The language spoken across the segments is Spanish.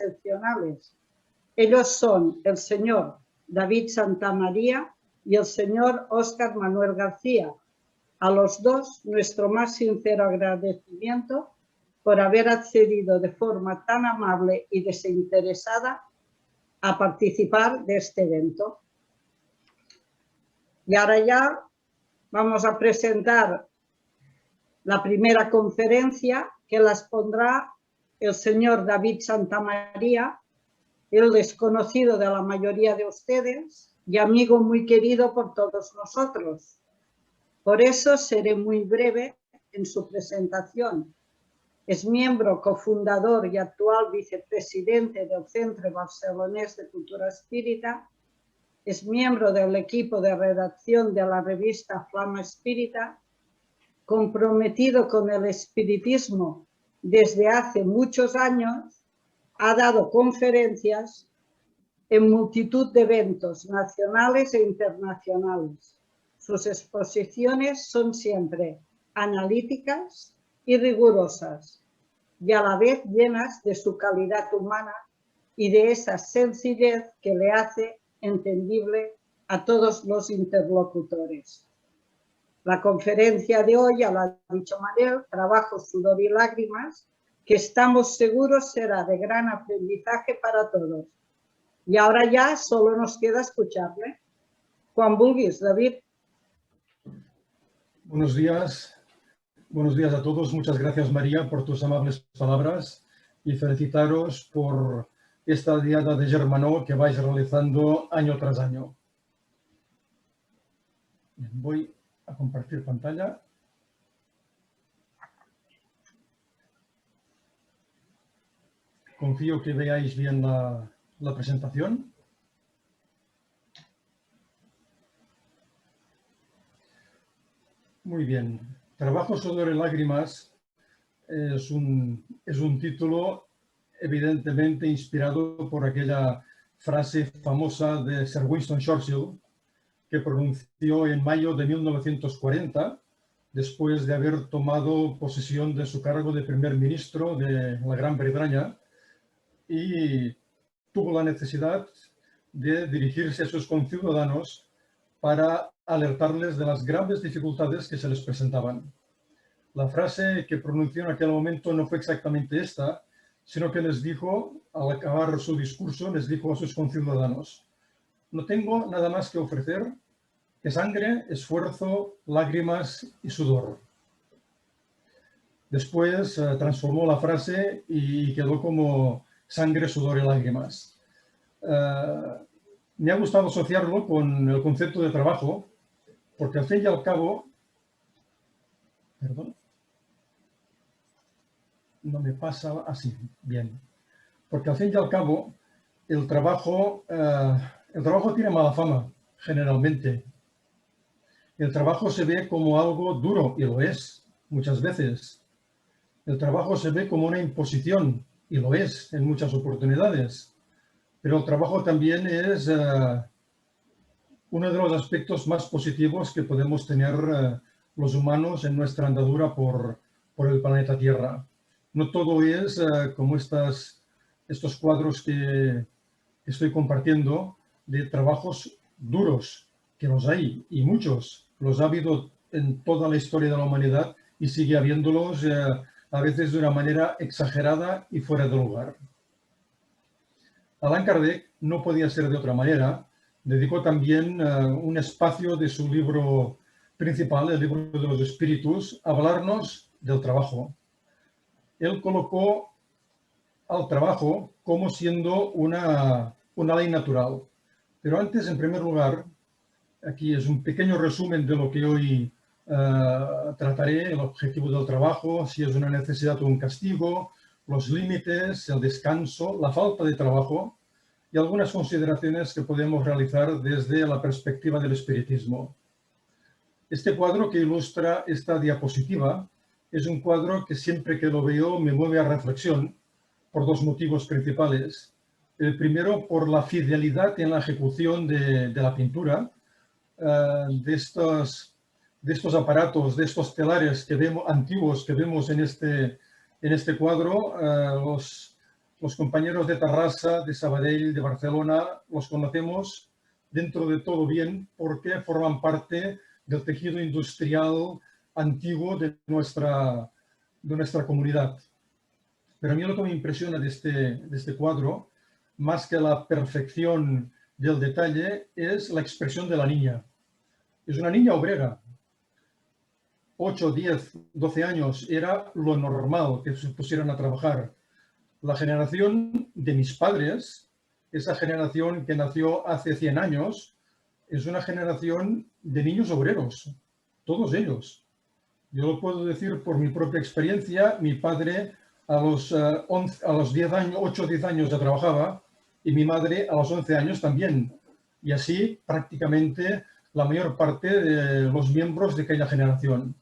excepcionales. Ellos son el señor David Santamaría y el señor Óscar Manuel García. A los dos, nuestro más sincero agradecimiento por haber accedido de forma tan amable y desinteresada a participar de este evento. Y ahora ya vamos a presentar la primera conferencia, que la expondrá el señor David Santamaría. Él es conocido de la mayoría de ustedes y amigo muy querido por todos nosotros. Por eso seré muy breve en su presentación. Es miembro cofundador y actual vicepresidente del Centre Barcelonès de Cultura Espírita. Es miembro del equipo de redacción de la revista Flama Espírita, comprometido con el espiritismo desde hace muchos años. Ha dado conferencias en multitud de eventos nacionales e internacionales. Sus exposiciones son siempre analíticas y rigurosas, y a la vez llenas de su calidad humana y de esa sencillez que le hace entendible a todos los interlocutores. La conferencia de hoy, ya lo ha dicho Manel, Trabajo, Sudor y Lágrimas, que estamos seguros será de gran aprendizaje para todos. Y ahora ya solo nos queda escucharle. Quan vulguis, David. Buenos días a todos. Muchas gracias, María, por tus amables palabras y felicitaros por esta diada de Germanó que vais realizando año tras año. Bien, voy a compartir pantalla. Confío que veáis bien la presentación. Muy bien. Trabajo, Sudor y Lágrimas es un título evidentemente inspirado por aquella frase famosa de Sir Winston Churchill que pronunció en mayo de 1940, después de haber tomado posesión de su cargo de primer ministro de la Gran Bretaña, y tuvo la necesidad de dirigirse a sus conciudadanos para alertarles de las graves dificultades que se les presentaban. La frase que pronunció en aquel momento no fue exactamente esta, sino que les dijo, al acabar su discurso, les dijo a sus conciudadanos: no tengo nada más que ofrecer que sangre, esfuerzo, lágrimas y sudor. Después transformó la frase y quedó como sangre, sudor y lágrimas. Me ha gustado asociarlo con el concepto de trabajo, porque al fin y al cabo, perdón, no me pasa así, bien, porque al fin y al cabo el trabajo tiene mala fama, generalmente. El trabajo se ve como algo duro, y lo es, muchas veces. El trabajo se ve como una imposición, y lo es en muchas oportunidades. Pero el trabajo también es uno de los aspectos más positivos que podemos tener los humanos en nuestra andadura por el planeta Tierra. No todo es como estos cuadros que estoy compartiendo de trabajos duros, que los hay, y muchos. Los ha habido en toda la historia de la humanidad y sigue habiéndolos a veces de una manera exagerada y fuera de lugar. Allan Kardec no podía ser de otra manera. Dedicó también un espacio de su libro principal, el libro de los espíritus, a hablarnos del trabajo. Él colocó al trabajo como siendo una ley natural. Pero antes, en primer lugar, aquí es un pequeño resumen de lo que hoy trataré: el objetivo del trabajo, si es una necesidad o un castigo, los límites, el descanso, la falta de trabajo y algunas consideraciones que podemos realizar desde la perspectiva del espiritismo. Este cuadro que ilustra esta diapositiva es un cuadro que siempre que lo veo me mueve a reflexión por dos motivos principales. El primero, por la fidelidad en la ejecución de la pintura, de estos aparatos, de estos telares que vemos, antiguos que vemos en este cuadro. Los compañeros de Tarrasa, de Sabadell, de Barcelona, los conocemos dentro de todo bien porque forman parte del tejido industrial antiguo de nuestra comunidad. Pero a mí lo que me impresiona de este cuadro, más que la perfección del detalle, es la expresión de la niña. Es una niña obrera. 8, 10, 12 años era lo normal que se pusieran a trabajar. La generación de mis padres, esa generación que nació hace 100 años, es una generación de niños obreros, todos ellos. Yo lo puedo decir por mi propia experiencia. Mi padre a los 10 años, 8 o 10 años ya trabajaba y mi madre a los 11 años también. Y así prácticamente la mayor parte de los miembros de aquella generación.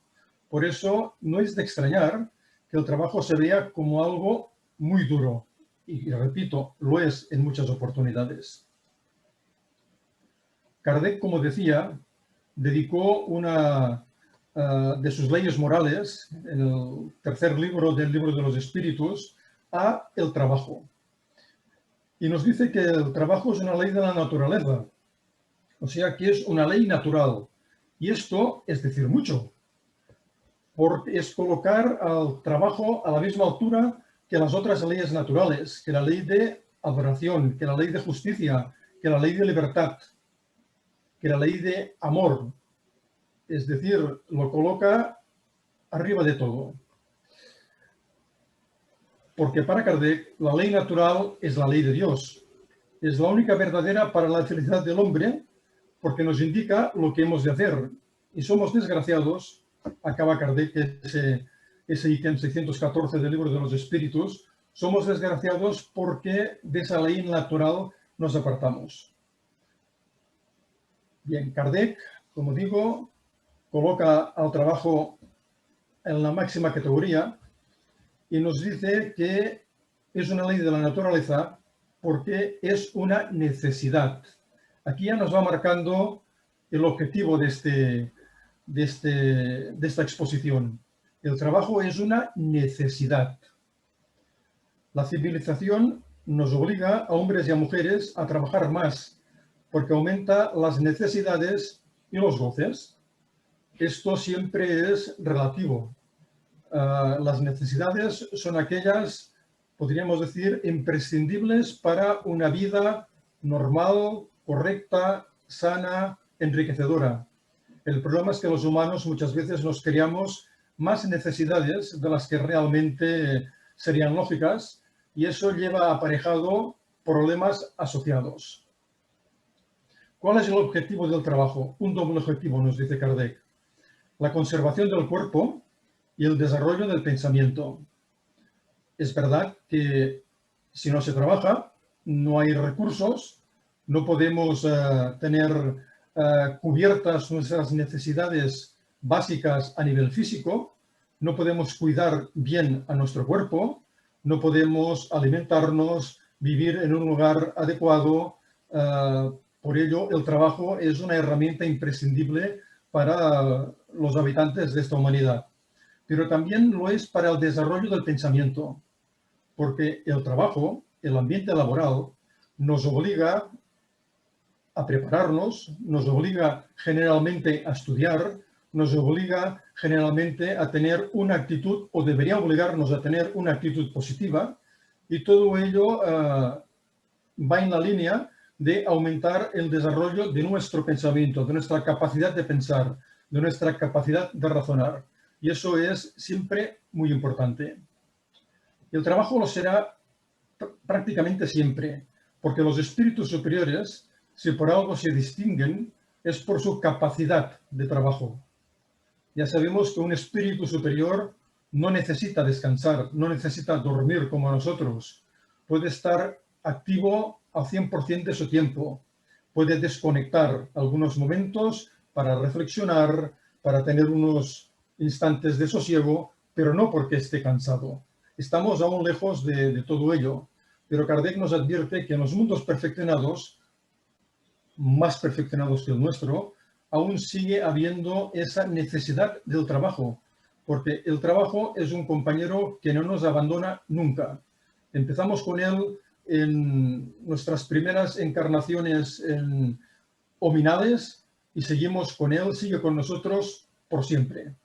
Por eso no es de extrañar que el trabajo se vea como algo muy duro. Y repito, lo es en muchas oportunidades. Kardec, como decía, dedicó una de sus leyes morales, en el tercer libro del Libro de los Espíritus, a el trabajo. Y nos dice que el trabajo es una ley de la naturaleza, o sea que es una ley natural. Y esto es decir mucho, porque es colocar al trabajo a la misma altura que las otras leyes naturales, que la ley de adoración, que la ley de justicia, que la ley de libertad, que la ley de amor. Es decir, lo coloca arriba de todo. Porque para Kardec la ley natural es la ley de Dios. Es la única verdadera para la felicidad del hombre porque nos indica lo que hemos de hacer. Y somos desgraciados, acaba Kardec ese ítem 614 del Libro de los Espíritus, somos desgraciados porque de esa ley natural nos apartamos. Bien, Kardec, como digo, coloca al trabajo en la máxima categoría y nos dice que es una ley de la naturaleza porque es una necesidad. Aquí ya nos va marcando el objetivo de esta exposición. El trabajo es una necesidad. La civilización nos obliga a hombres y a mujeres a trabajar más porque aumenta las necesidades y los goces. Esto siempre es relativo. Las necesidades son aquellas, podríamos decir, imprescindibles para una vida normal, correcta, sana, enriquecedora. El problema es que los humanos muchas veces nos creamos más necesidades de las que realmente serían lógicas y eso lleva aparejado problemas asociados. ¿Cuál es el objetivo del trabajo? Un doble objetivo, nos dice Kardec. La conservación del cuerpo y el desarrollo del pensamiento. Es verdad que si no se trabaja, no hay recursos, no podemos tener cubiertas nuestras necesidades básicas a nivel físico, no podemos cuidar bien a nuestro cuerpo, no podemos alimentarnos, vivir en un lugar adecuado. Por ello, el trabajo es una herramienta imprescindible para los habitantes de esta humanidad. Pero también lo es para el desarrollo del pensamiento, porque el trabajo, el ambiente laboral, nos obliga a prepararnos, nos obliga generalmente a estudiar, nos obliga generalmente a tener una actitud, o debería obligarnos a tener una actitud positiva, y todo ello va en la línea de aumentar el desarrollo de nuestro pensamiento, de nuestra capacidad de pensar, de nuestra capacidad de razonar. Y eso es siempre muy importante. El trabajo lo será prácticamente siempre, porque los espíritus superiores, si por algo se distinguen, es por su capacidad de trabajo. Ya sabemos que un espíritu superior no necesita descansar, no necesita dormir como nosotros. Puede estar activo al 100% de su tiempo. Puede desconectar algunos momentos para reflexionar, para tener unos instantes de sosiego, pero no porque esté cansado. Estamos aún lejos de todo ello. Pero Kardec nos advierte que en los mundos perfeccionados, más perfeccionados que el nuestro, aún sigue habiendo esa necesidad del trabajo, porque el trabajo es un compañero que no nos abandona nunca. Empezamos con él en nuestras primeras encarnaciones en hominades y seguimos con él, sigue con nosotros por siempre.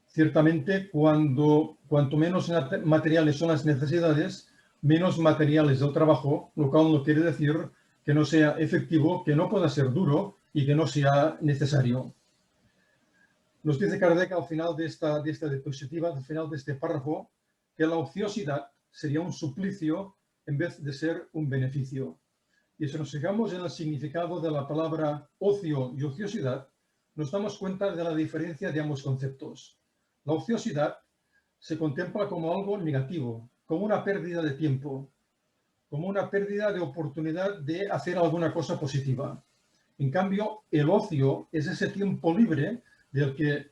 Ciertamente, cuanto menos materiales son las necesidades, menos materiales del trabajo, lo cual no quiere decir que no sea efectivo, que no pueda ser duro y que no sea necesario. Nos dice Kardec al final de esta diapositiva, al final de este párrafo, que la ociosidad sería un suplicio en vez de ser un beneficio. Y si nos fijamos en el significado de la palabra ocio y ociosidad, nos damos cuenta de la diferencia de ambos conceptos. La ociosidad se contempla como algo negativo, como una pérdida de tiempo, como una pérdida de oportunidad de hacer alguna cosa positiva. En cambio, el ocio es ese tiempo libre del que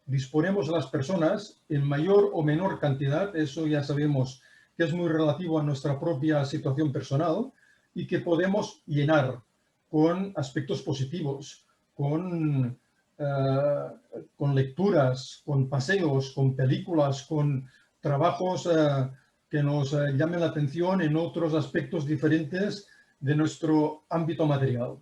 disponemos las personas en mayor o menor cantidad, eso ya sabemos que es muy relativo a nuestra propia situación personal y que podemos llenar con aspectos positivos, con lecturas, con paseos, con películas, con trabajos que nos llamen la atención en otros aspectos diferentes de nuestro ámbito material.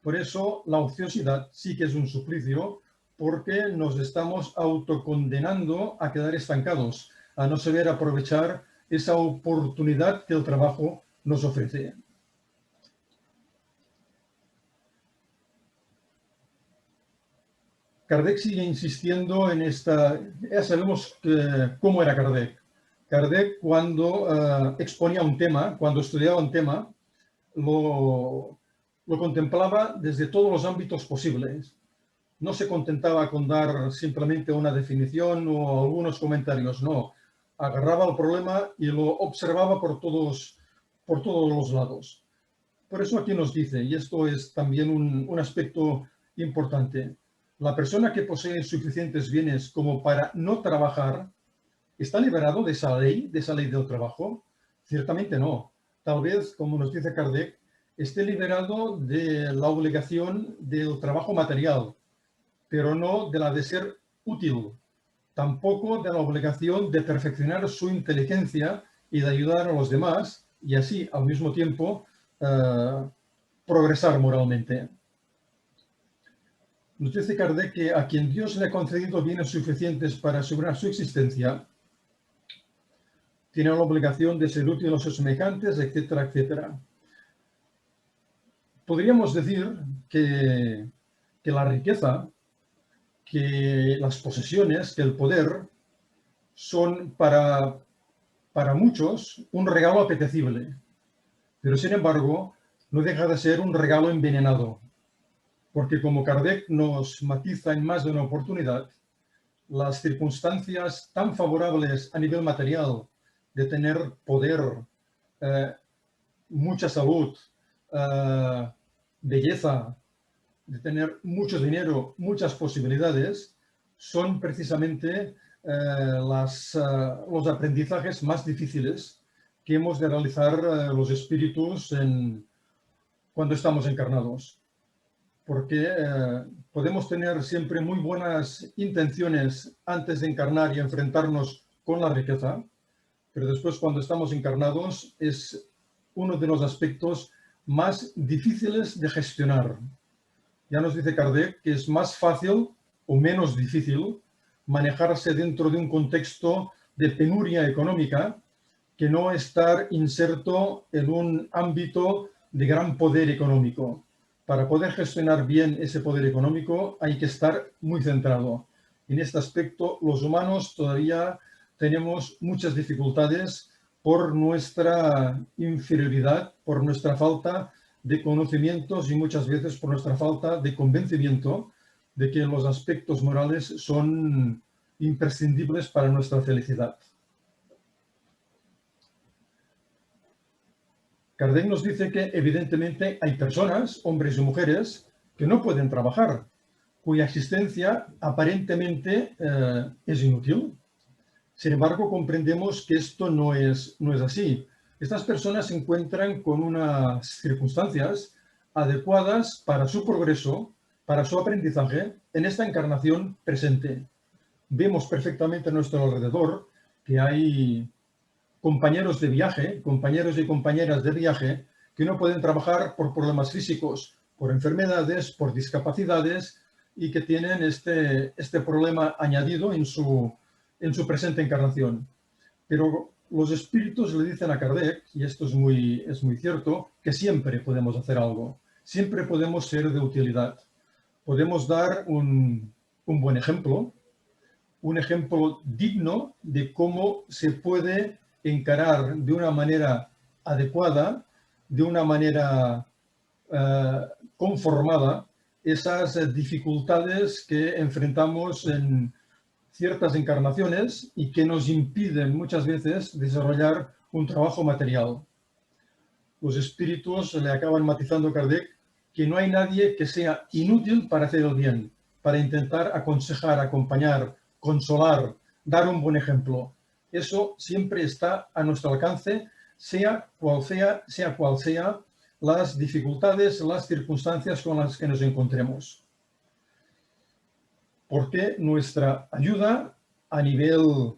Por eso la ociosidad sí que es un suplicio, porque nos estamos autocondenando a quedar estancados, a no saber aprovechar esa oportunidad que el trabajo nos ofrece. Kardec sigue insistiendo en esta... Ya sabemos cómo era Kardec. Kardec, cuando exponía un tema, cuando estudiaba un tema, lo contemplaba desde todos los ámbitos posibles. No se contentaba con dar simplemente una definición o algunos comentarios, no. Agarraba el problema y lo observaba por todos los lados. Por eso aquí nos dice, y esto es también un aspecto importante, la persona que posee suficientes bienes como para no trabajar, ¿está liberado de esa ley del trabajo? Ciertamente no. Tal vez, como nos dice Kardec, esté liberado de la obligación del trabajo material, pero no de la de ser útil, tampoco de la obligación de perfeccionar su inteligencia y de ayudar a los demás y así, al mismo tiempo, progresar moralmente. Nos dice Kardec que a quien Dios le ha concedido bienes suficientes para asegurar su existencia, tiene la obligación de ser útil a sus semejantes, etcétera, etcétera. Podríamos decir que la riqueza, que las posesiones, que el poder son para muchos un regalo apetecible, pero sin embargo no deja de ser un regalo envenenado, porque como Kardec nos matiza en más de una oportunidad, las circunstancias tan favorables a nivel material de tener poder, mucha salud, belleza, de tener mucho dinero, muchas posibilidades, son precisamente los aprendizajes más difíciles que hemos de realizar los espíritus cuando estamos encarnados. Porque podemos tener siempre muy buenas intenciones antes de encarnar y enfrentarnos con la riqueza, pero después cuando estamos encarnados es uno de los aspectos más difíciles de gestionar. Ya nos dice Kardec que es más fácil o menos difícil manejarse dentro de un contexto de penuria económica que no estar inserto en un ámbito de gran poder económico. Para poder gestionar bien ese poder económico hay que estar muy centrado. En este aspecto, los humanos todavía tenemos muchas dificultades por nuestra inferioridad, por nuestra falta de conocimientos y muchas veces por nuestra falta de convencimiento de que los aspectos morales son imprescindibles para nuestra felicidad. Kardec nos dice que evidentemente hay personas, hombres y mujeres, que no pueden trabajar, cuya existencia aparentemente es inútil. Sin embargo, comprendemos que esto no es así. Estas personas se encuentran con unas circunstancias adecuadas para su progreso, para su aprendizaje en esta encarnación presente. Vemos perfectamente a nuestro alrededor que hay compañeros de viaje, compañeros y compañeras de viaje, que no pueden trabajar por problemas físicos, por enfermedades, por discapacidades, y que tienen este problema añadido en su presente encarnación. Pero los espíritus le dicen a Kardec, y esto es muy cierto, que siempre podemos hacer algo, siempre podemos ser de utilidad. Podemos dar un buen ejemplo, un ejemplo digno de cómo se puede encarar de una manera adecuada, de una manera conformada, esas dificultades que enfrentamos en ciertas encarnaciones y que nos impiden muchas veces desarrollar un trabajo material. Los espíritus le acaban matizando a Kardec que no hay nadie que sea inútil para hacer el bien, para intentar aconsejar, acompañar, consolar, dar un buen ejemplo. Eso siempre está a nuestro alcance, sea cual sea las dificultades, las circunstancias con las que nos encontremos. Porque nuestra ayuda a nivel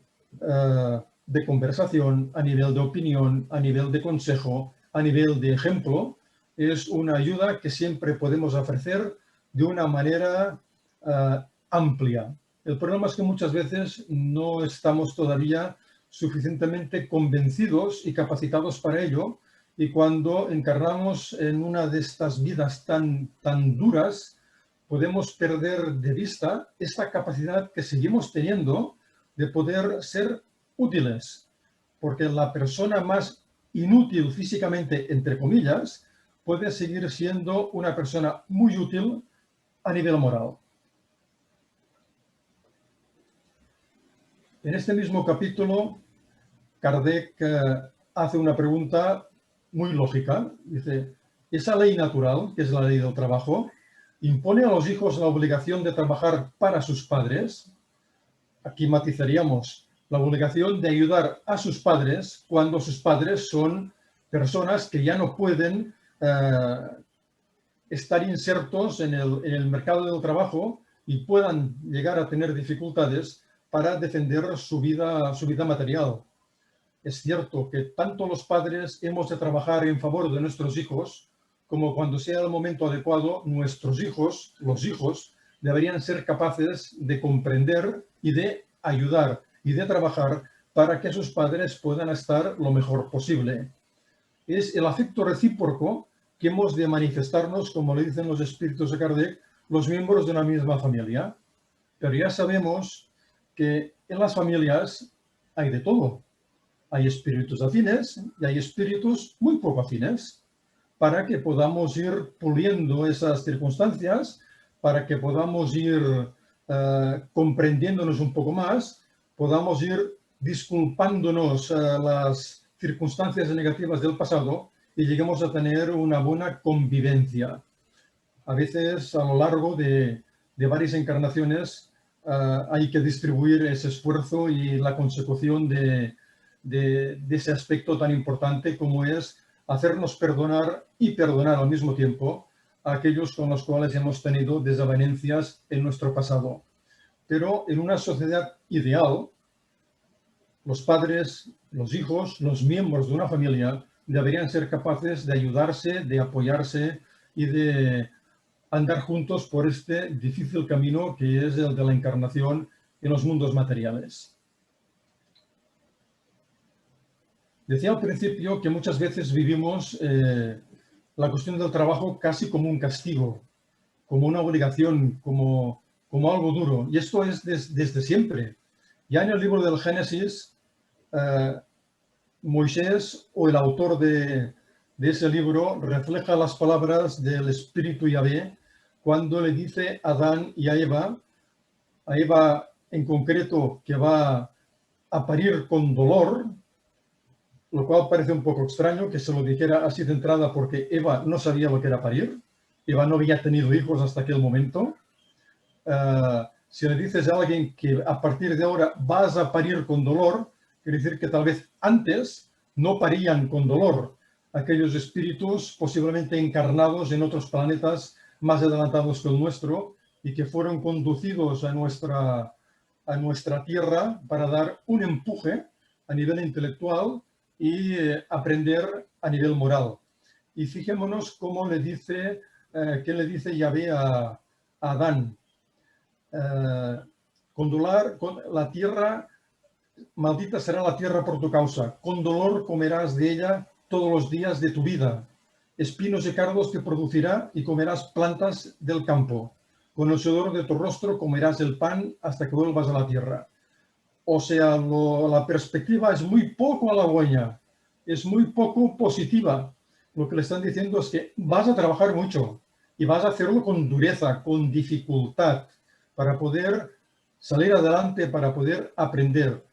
de conversación, a nivel de opinión, a nivel de consejo, a nivel de ejemplo, es una ayuda que siempre podemos ofrecer de una manera amplia. El problema es que muchas veces no estamos todavía suficientemente convencidos y capacitados para ello, y cuando encarnamos en una de estas vidas tan duras, podemos perder de vista esta capacidad que seguimos teniendo de poder ser útiles, porque la persona más inútil físicamente, entre comillas, puede seguir siendo una persona muy útil a nivel moral. En este mismo capítulo, Kardec hace una pregunta muy lógica. Dice, esa ley natural, que es la ley del trabajo, ¿impone a los hijos la obligación de trabajar para sus padres? Aquí matizaríamos la obligación de ayudar a sus padres cuando sus padres son personas que ya no pueden estar insertos en el mercado del trabajo y puedan llegar a tener dificultades para defender su vida material. Es cierto que tanto los padres hemos de trabajar en favor de nuestros hijos, como cuando sea el momento adecuado, nuestros hijos, los hijos, deberían ser capaces de comprender y de ayudar y de trabajar para que sus padres puedan estar lo mejor posible. Es el afecto recíproco que hemos de manifestarnos, como le dicen los espíritus de Kardec, los miembros de una misma familia. Pero ya sabemos que en las familias hay de todo. Hay espíritus afines y hay espíritus muy poco afines, para que podamos ir puliendo esas circunstancias, para que podamos ir comprendiéndonos un poco más, podamos ir disculpándonos las circunstancias negativas del pasado y lleguemos a tener una buena convivencia. A veces, a lo largo de varias encarnaciones, hay que distribuir ese esfuerzo y la consecución de ese aspecto tan importante como es hacernos perdonar y perdonar al mismo tiempo a aquellos con los cuales hemos tenido desavenencias en nuestro pasado. Pero en una sociedad ideal, los padres, los hijos, los miembros de una familia deberían ser capaces de ayudarse, de apoyarse y de andar juntos por este difícil camino que es el de la encarnación en los mundos materiales. Decía al principio que muchas veces vivimos la cuestión del trabajo casi como un castigo, como una obligación, como algo duro. Y esto es desde siempre. Ya en el libro del Génesis, Moisés, o el autor de ese libro, refleja las palabras del Espíritu Yahvé cuando le dice a Adán y a Eva en concreto, que va a parir con dolor, lo cual parece un poco extraño que se lo dijera así de entrada, porque Eva no sabía lo que era parir. Eva no había tenido hijos hasta aquel momento. Si le dices a alguien que a partir de ahora vas a parir con dolor, quiere decir que tal vez antes no parían con dolor aquellos espíritus posiblemente encarnados en otros planetas más adelantados que el nuestro y que fueron conducidos a nuestra Tierra para dar un empuje a nivel intelectual y aprender a nivel moral. Y fijémonos cómo le dice, qué le dice Yahvé a Adán. Con la tierra, maldita será la tierra por tu causa, con dolor comerás de ella todos los días de tu vida. Espinos y cardos te producirá y comerás plantas del campo. Con el sudor de tu rostro comerás el pan hasta que vuelvas a la tierra. O sea, la perspectiva es muy poco halagüeña, es muy poco positiva. Lo que le están diciendo es que vas a trabajar mucho y vas a hacerlo con dureza, con dificultad, para poder salir adelante, para poder aprender.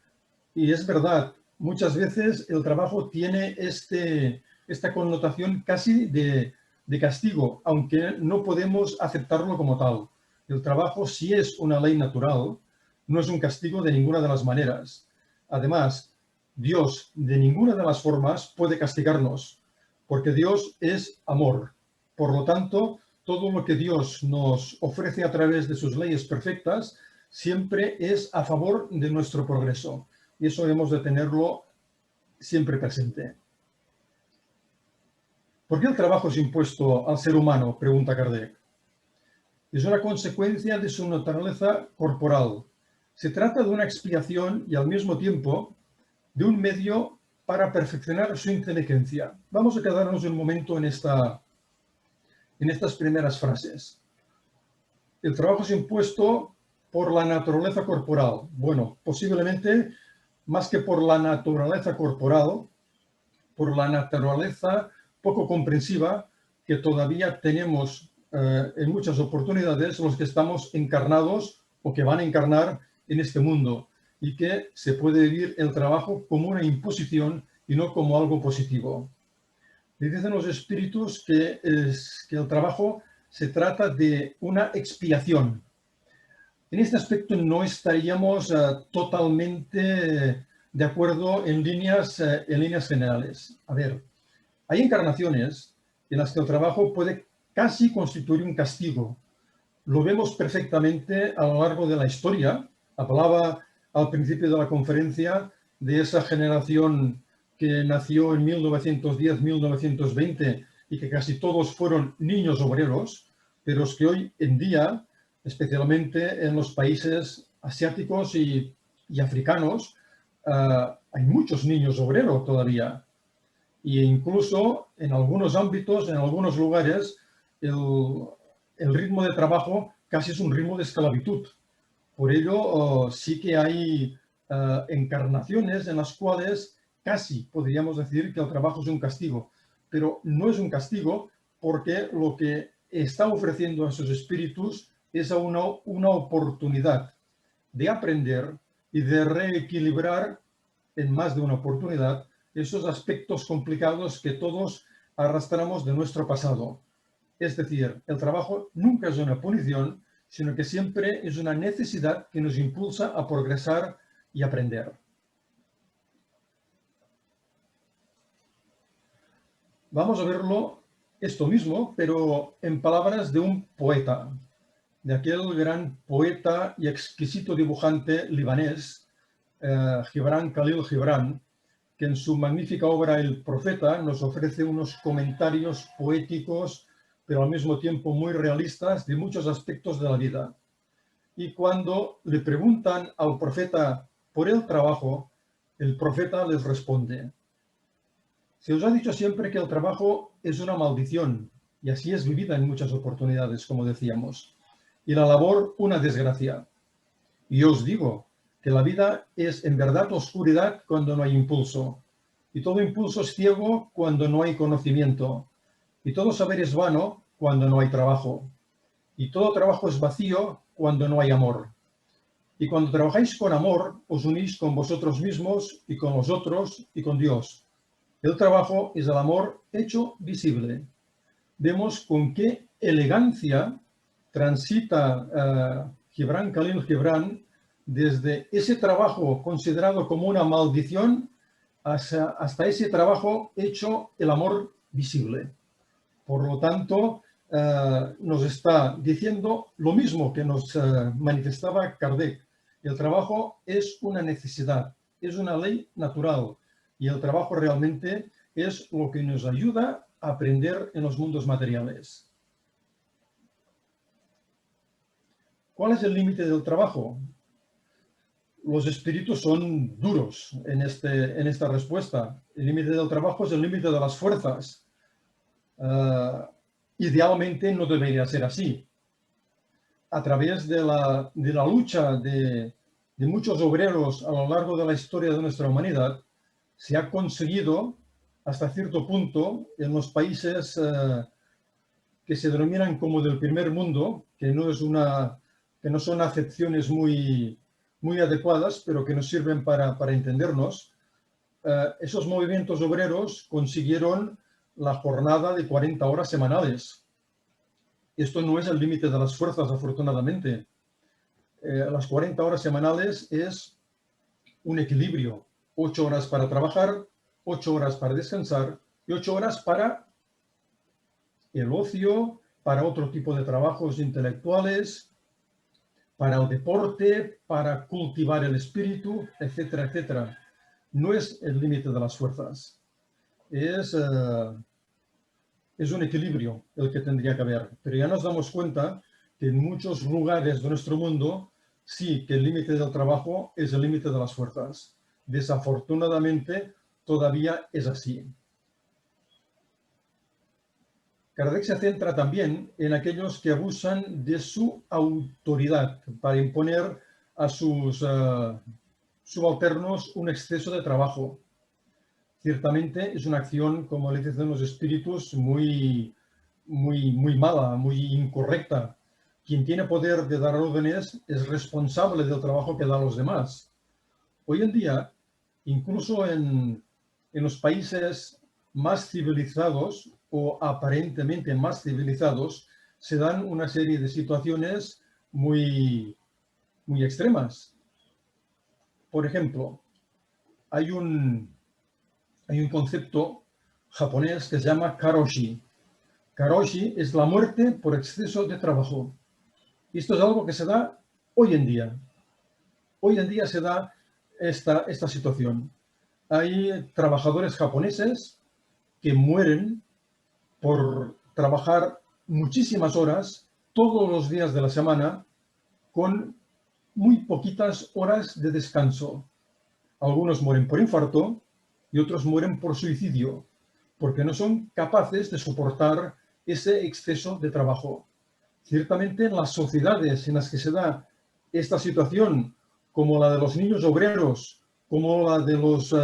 Y es verdad, muchas veces el trabajo tiene esta connotación casi de castigo, aunque no podemos aceptarlo como tal. El trabajo sí es una ley natural, no es un castigo de ninguna de las maneras. Además, Dios de ninguna de las formas puede castigarnos, porque Dios es amor. Por lo tanto, todo lo que Dios nos ofrece a través de sus leyes perfectas siempre es a favor de nuestro progreso. Y eso hemos de tenerlo siempre presente. ¿Por qué el trabajo es impuesto al ser humano?, pregunta Kardec. Es una consecuencia de su naturaleza corporal. Se trata de una expiación y al mismo tiempo de un medio para perfeccionar su inteligencia. Vamos a quedarnos un momento en estas primeras frases. El trabajo es impuesto por la naturaleza corporal. Bueno, posiblemente más que por la naturaleza corporal, por la naturaleza poco comprensiva que todavía tenemos en muchas oportunidades los que estamos encarnados o que van a encarnar en este mundo, y que se puede vivir el trabajo como una imposición y no como algo positivo. Le dicen los espíritus que el trabajo se trata de una expiación. En este aspecto no estaríamos totalmente de acuerdo en líneas generales. A ver, hay encarnaciones en las que el trabajo puede casi constituir un castigo. Lo vemos perfectamente a lo largo de la historia. Hablaba al principio de la conferencia de esa generación que nació en 1910-1920 y que casi todos fueron niños obreros, pero es que hoy en día, especialmente en los países asiáticos y africanos, hay muchos niños obreros todavía. E incluso en algunos ámbitos, en algunos lugares, el ritmo de trabajo casi es un ritmo de esclavitud. Por ello, sí que hay encarnaciones en las cuales casi podríamos decir que el trabajo es un castigo, pero no es un castigo porque lo que está ofreciendo a sus espíritus es una oportunidad de aprender y de reequilibrar en más de una oportunidad esos aspectos complicados que todos arrastramos de nuestro pasado. Es decir, el trabajo nunca es una punición, sino que siempre es una necesidad que nos impulsa a progresar y aprender. Vamos a verlo esto mismo, pero en palabras de un poeta, de aquel gran poeta y exquisito dibujante libanés, Gibran Khalil Gibran, que en su magnífica obra El Profeta nos ofrece unos comentarios poéticos, pero al mismo tiempo muy realistas, de muchos aspectos de la vida. Y cuando le preguntan al profeta por el trabajo, el profeta les responde: se os ha dicho siempre que el trabajo es una maldición, y así es vivida en muchas oportunidades, como decíamos, y la labor una desgracia. Y yo os digo que la vida es en verdad oscuridad cuando no hay impulso, y todo impulso es ciego cuando no hay conocimiento, y todo saber es vano cuando no hay trabajo, y todo trabajo es vacío cuando no hay amor. Y cuando trabajáis con amor, os unís con vosotros mismos y con los otros y con Dios. El trabajo es el amor hecho visible. Vemos con qué elegancia transita Gibran Khalil Gibran desde ese trabajo considerado como una maldición hasta ese trabajo hecho el amor visible. Por lo tanto, nos está diciendo lo mismo que nos manifestaba Kardec. El trabajo es una necesidad, es una ley natural, Y el trabajo realmente es lo que nos ayuda a aprender en los mundos materiales. ¿Cuál es el límite del trabajo? Los espíritus son duros en esta respuesta. El límite del trabajo es el límite de las fuerzas. Idealmente no debería ser así. A través de la lucha de muchos obreros a lo largo de la historia de nuestra humanidad, se ha conseguido hasta cierto punto en los países que se denominan como del primer mundo, que no son acepciones muy adecuadas, pero que nos sirven para entendernos. Esos movimientos obreros consiguieron la jornada de 40 horas semanales. Esto no es el límite de las fuerzas, afortunadamente. Las 40 horas semanales es un equilibrio. 8 horas para trabajar, 8 horas para descansar y 8 horas para el ocio, para otro tipo de trabajos intelectuales, para el deporte, para cultivar el espíritu, etcétera, etcétera. No es el límite de las fuerzas. Es un equilibrio el que tendría que haber. Pero ya nos damos cuenta que en muchos lugares de nuestro mundo sí que el límite del trabajo es el límite de las fuerzas. Desafortunadamente, todavía es así. Kardec se centra también en aquellos que abusan de su autoridad para imponer a sus subalternos un exceso de trabajo. Ciertamente es una acción, como le dicen los espíritus, muy mala, muy incorrecta. Quien tiene poder de dar órdenes es responsable del trabajo que da a los demás. Hoy en día, incluso en los países más civilizados o aparentemente más civilizados, se dan una serie de situaciones muy extremas. Por ejemplo, hay un concepto japonés que se llama karoshi. Karoshi es la muerte por exceso de trabajo. Esto es algo que se da hoy en día. Hoy en día se da esta situación. Hay trabajadores japoneses que mueren por trabajar muchísimas horas todos los días de la semana con muy poquitas horas de descanso. Algunos mueren por infarto y otros mueren por suicidio, porque no son capaces de soportar ese exceso de trabajo. Ciertamente en las sociedades en las que se da esta situación, como la de los niños obreros, como la de los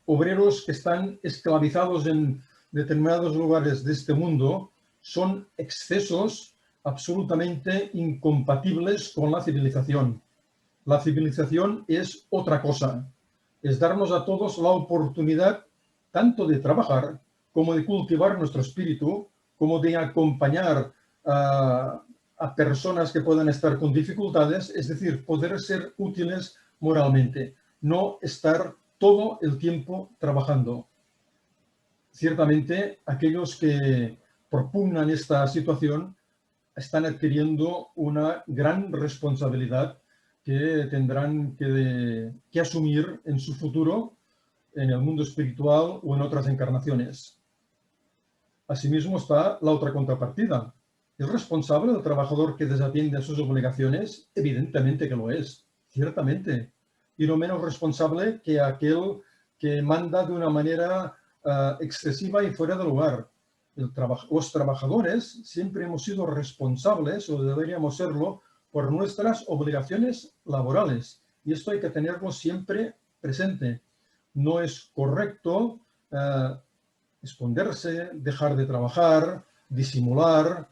obreros que están esclavizados en determinados lugares de este mundo, son excesos absolutamente incompatibles con la civilización. La civilización es otra cosa, es darnos a todos la oportunidad tanto de trabajar como de cultivar nuestro espíritu, como de acompañar a personas que puedan estar con dificultades, es decir, poder ser útiles moralmente, no estar todo el tiempo trabajando. Ciertamente, aquellos que propugnan esta situación están adquiriendo una gran responsabilidad que tendrán que asumir en su futuro, en el mundo espiritual o en otras encarnaciones. Asimismo está la otra contrapartida. ¿Es responsable el trabajador que desatiende sus obligaciones? Evidentemente que lo es, ciertamente. Y no menos responsable que aquel que manda de una manera excesiva y fuera de lugar. Los trabajadores siempre hemos sido responsables, o deberíamos serlo, por nuestras obligaciones laborales. Y esto hay que tenerlo siempre presente. No es correcto esconderse, dejar de trabajar, disimular.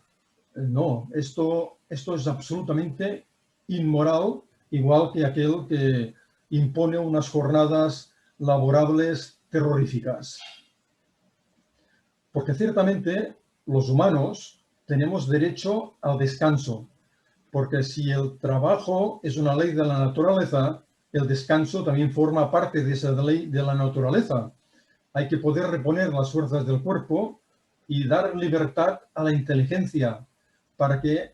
No, esto es absolutamente inmoral, igual que aquel que impone unas jornadas laborables terroríficas. Porque ciertamente los humanos tenemos derecho al descanso, porque si el trabajo es una ley de la naturaleza, el descanso también forma parte de esa ley de la naturaleza. Hay que poder reponer las fuerzas del cuerpo y dar libertad a la inteligencia para que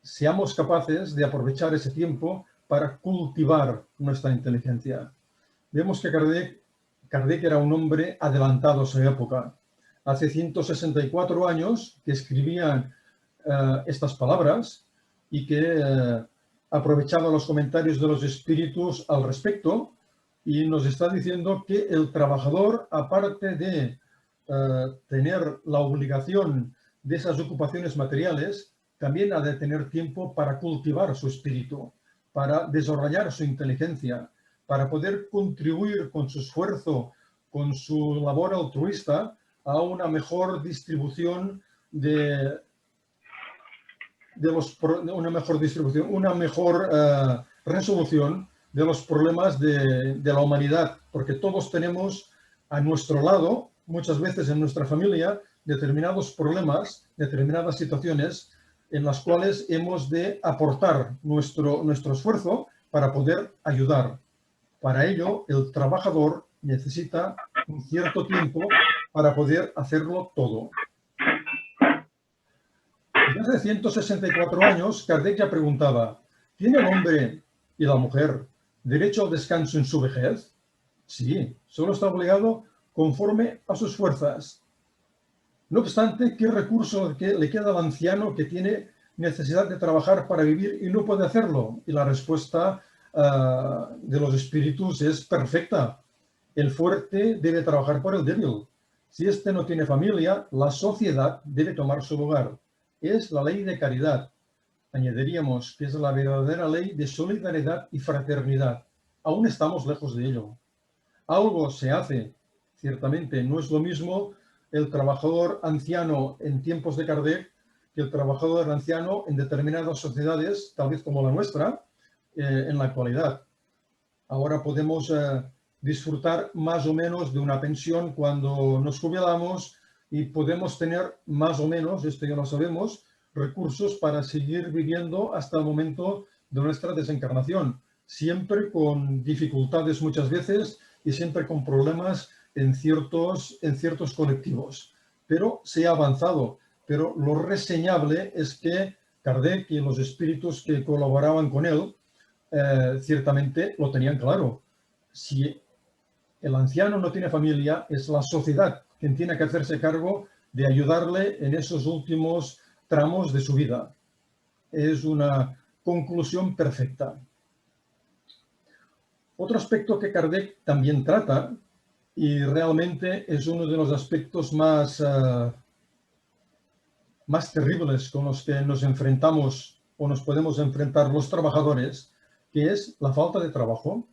seamos capaces de aprovechar ese tiempo para cultivar nuestra inteligencia. Vemos que Kardec era un hombre adelantado a su época. Hace 164 años que escribía estas palabras y que aprovechaba los comentarios de los espíritus al respecto, y nos está diciendo que el trabajador, aparte de tener la obligación de esas ocupaciones materiales, también ha de tener tiempo para cultivar su espíritu, para desarrollar su inteligencia, para poder contribuir con su esfuerzo, con su labor altruista, a una mejor distribución una mejor resolución de los problemas de la humanidad, porque todos tenemos a nuestro lado, muchas veces en nuestra familia, determinados problemas, determinadas situaciones en las cuales hemos de aportar nuestro esfuerzo para poder ayudar. Para ello, el trabajador necesita un cierto tiempo para poder hacerlo todo. Desde 164 años, Kardec ya preguntaba, ¿tiene el hombre y la mujer derecho al descanso en su vejez? Sí, solo está obligado conforme a sus fuerzas. No obstante, ¿qué recurso le queda al anciano que tiene necesidad de trabajar para vivir y no puede hacerlo? Y la respuesta de los espíritus es perfecta. El fuerte debe trabajar por el débil. Si éste no tiene familia, la sociedad debe tomar su lugar. Es la ley de caridad. Añadiríamos que es la verdadera ley de solidaridad y fraternidad. Aún estamos lejos de ello. Algo se hace. Ciertamente no es lo mismo el trabajador anciano en tiempos de Kardec que el trabajador anciano en determinadas sociedades, tal vez como la nuestra, en la actualidad. Ahora podemos disfrutar más o menos de una pensión cuando nos jubilamos y podemos tener más o menos, esto ya lo sabemos, recursos para seguir viviendo hasta el momento de nuestra desencarnación, siempre con dificultades muchas veces y siempre con problemas en ciertos colectivos. Pero se ha avanzado, pero lo reseñable es que Kardec y los espíritus que colaboraban con él ciertamente lo tenían claro. Si el anciano no tiene familia, es la sociedad quien tiene que hacerse cargo de ayudarle en esos últimos tramos de su vida. Es una conclusión perfecta. Otro aspecto que Kardec también trata, y realmente es uno de los aspectos más terribles con los que nos enfrentamos o nos podemos enfrentar los trabajadores, que es la falta de trabajo.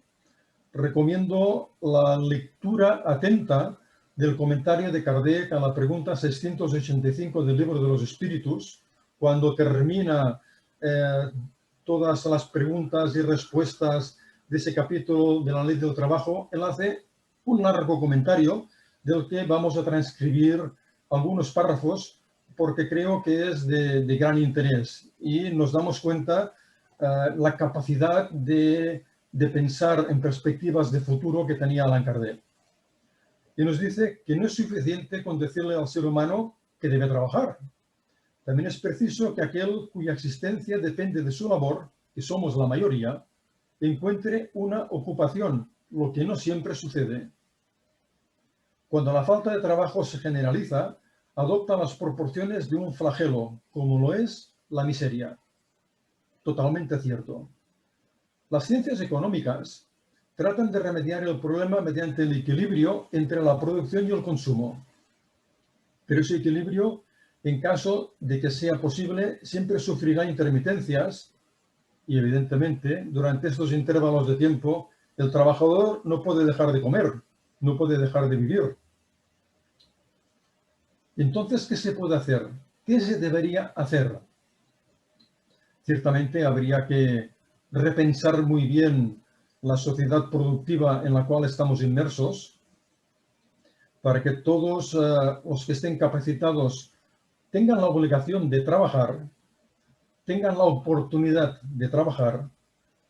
Recomiendo la lectura atenta del comentario de Kardec a la pregunta 685 del Libro de los Espíritus, cuando termina todas las preguntas y respuestas de ese capítulo de la Ley del Trabajo. Él hace un largo comentario del que vamos a transcribir algunos párrafos porque creo que es de gran interés y nos damos cuenta la capacidad de pensar en perspectivas de futuro que tenía Allan Kardec. Y nos dice que no es suficiente con decirle al ser humano que debe trabajar. También es preciso que aquel cuya existencia depende de su labor, que somos la mayoría, encuentre una ocupación, lo que no siempre sucede. Cuando la falta de trabajo se generaliza, adopta las proporciones de un flagelo, como lo es la miseria. Totalmente cierto. Las ciencias económicas tratan de remediar el problema mediante el equilibrio entre la producción y el consumo. Pero ese equilibrio, en caso de que sea posible, siempre sufrirá intermitencias y, evidentemente, durante estos intervalos de tiempo, el trabajador no puede dejar de comer, no puede dejar de vivir. Entonces, ¿qué se puede hacer? ¿Qué se debería hacer? Ciertamente habría que repensar muy bien la sociedad productiva en la cual estamos inmersos para que todos los que estén capacitados tengan la obligación de trabajar, tengan la oportunidad de trabajar,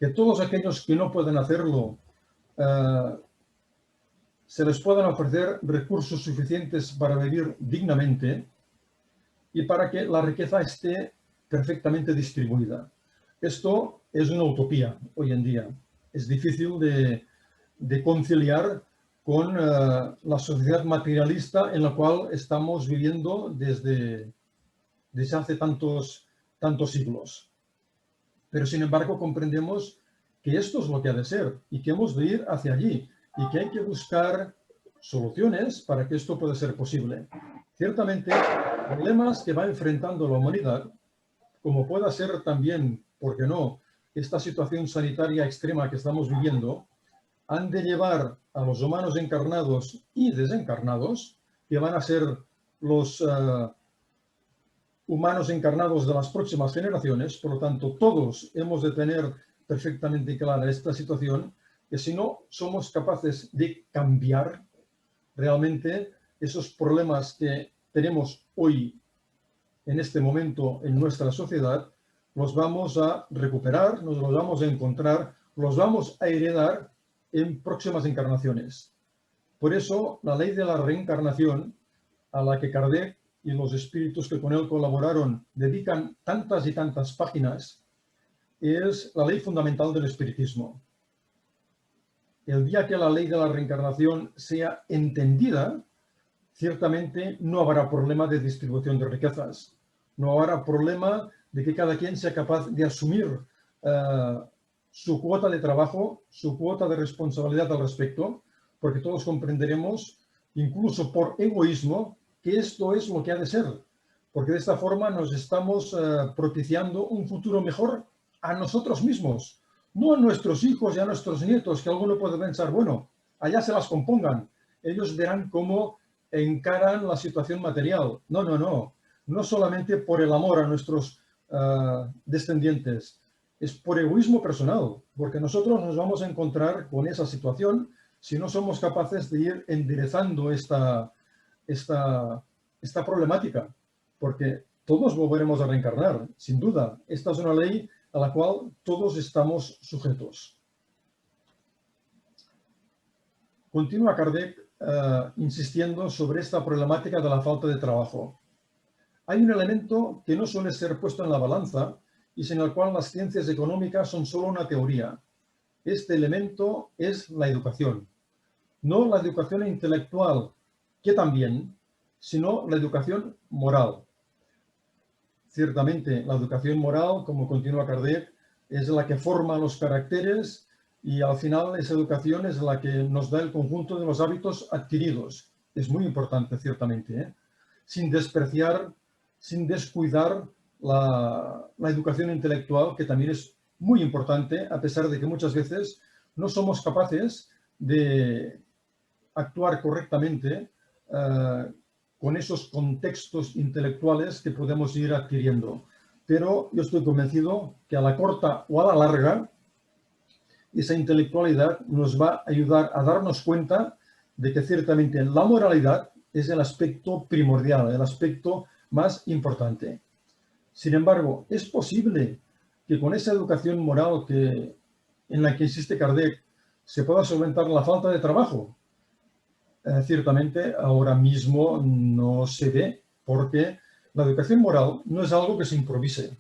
que todos aquellos que no pueden hacerlo se les puedan ofrecer recursos suficientes para vivir dignamente y para que la riqueza esté perfectamente distribuida. Esto es una utopía hoy en día. Es difícil de conciliar con la sociedad materialista en la cual estamos viviendo desde hace tantos siglos. Pero, sin embargo, comprendemos que esto es lo que ha de ser y que hemos de ir hacia allí y que hay que buscar soluciones para que esto pueda ser posible. Ciertamente, problemas que va enfrentando la humanidad, como pueda ser también, ¿por qué no?, esta situación sanitaria extrema que estamos viviendo, han de llevar a los humanos encarnados y desencarnados, que van a ser los humanos encarnados de las próximas generaciones. Por lo tanto, todos hemos de tener perfectamente clara esta situación, que si no somos capaces de cambiar realmente esos problemas que tenemos hoy, en este momento, en nuestra sociedad, los vamos a recuperar, nos los vamos a encontrar, los vamos a heredar en próximas encarnaciones. Por eso, la ley de la reencarnación, a la que Kardec y los espíritus que con él colaboraron dedican tantas y tantas páginas, es la ley fundamental del espiritismo. El día que la ley de la reencarnación sea entendida, ciertamente no habrá problema de distribución de riquezas, no habrá problema de que cada quien sea capaz de asumir su cuota de trabajo, su cuota de responsabilidad al respecto, porque todos comprenderemos, incluso por egoísmo, que esto es lo que ha de ser, porque de esta forma nos estamos propiciando un futuro mejor a nosotros mismos, no a nuestros hijos y a nuestros nietos, que alguno puede pensar, bueno, allá se las compongan, ellos verán cómo encaran la situación material. No, no, no, no solamente por el amor a nuestros descendientes, es por egoísmo personal, porque nosotros nos vamos a encontrar con esa situación si no somos capaces de ir enderezando esta problemática, porque todos volveremos a reencarnar, sin duda. Esta es una ley a la cual todos estamos sujetos. Continúa Kardec insistiendo sobre esta problemática de la falta de trabajo. Hay un elemento que no suele ser puesto en la balanza y sin el cual las ciencias económicas son solo una teoría. Este elemento es la educación. No la educación intelectual, que también, sino la educación moral. Ciertamente, la educación moral, como continúa Kardec, es la que forma los caracteres y al final esa educación es la que nos da el conjunto de los hábitos adquiridos. Es muy importante, ciertamente, sin despreciar, sin descuidar la educación intelectual, que también es muy importante, a pesar de que muchas veces no somos capaces de actuar correctamente con esos contextos intelectuales que podemos ir adquiriendo. Pero yo estoy convencido que a la corta o a la larga, esa intelectualidad nos va a ayudar a darnos cuenta de que ciertamente la moralidad es el aspecto primordial, el aspecto más importante. Sin embargo, es posible que con esa educación moral en la que insiste Kardec se pueda solventar la falta de trabajo. Ciertamente ahora mismo no se ve, porque la educación moral no es algo que se improvise.